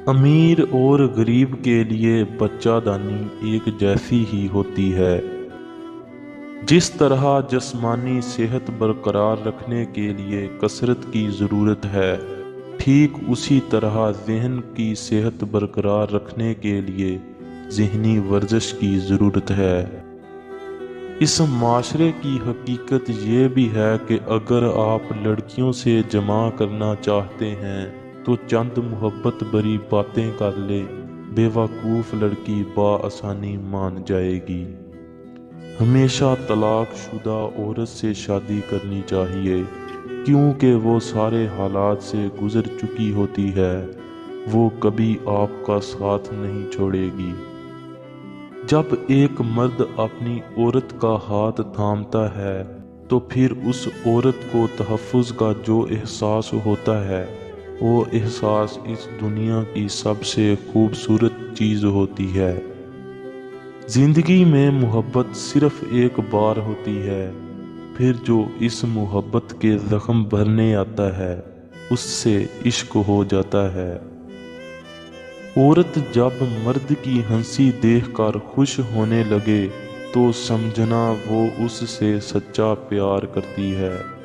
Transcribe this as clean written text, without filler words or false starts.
امیر اور غریب کے لیے بچہ دانی ایک جیسی ہی ہوتی ہے۔ جس طرح جسمانی صحت برقرار رکھنے کے لیے کثرت کی ضرورت ہے، ٹھیک اسی طرح ذہن کی صحت برقرار رکھنے کے لیے ذہنی ورزش کی ضرورت ہے۔ اس معاشرے کی حقیقت یہ بھی ہے کہ اگر آپ لڑکیوں سے جمع کرنا چاہتے ہیں تو چند محبت بھری باتیں کر لے، بے وقوف لڑکی بآسانی مان جائے گی۔ ہمیشہ طلاق شدہ عورت سے شادی کرنی چاہیے، کیونکہ وہ سارے حالات سے گزر چکی ہوتی ہے، وہ کبھی آپ کا ساتھ نہیں چھوڑے گی۔ جب ایک مرد اپنی عورت کا ہاتھ تھامتا ہے تو پھر اس عورت کو تحفظ کا جو احساس ہوتا ہے، وہ احساس اس دنیا کی سب سے خوبصورت چیز ہوتی ہے۔ زندگی میں محبت صرف ایک بار ہوتی ہے، پھر جو اس محبت کے زخم بھرنے آتا ہے اس سے عشق ہو جاتا ہے۔ عورت جب مرد کی ہنسی دیکھ کر خوش ہونے لگے تو سمجھنا وہ اس سے سچا پیار کرتی ہے۔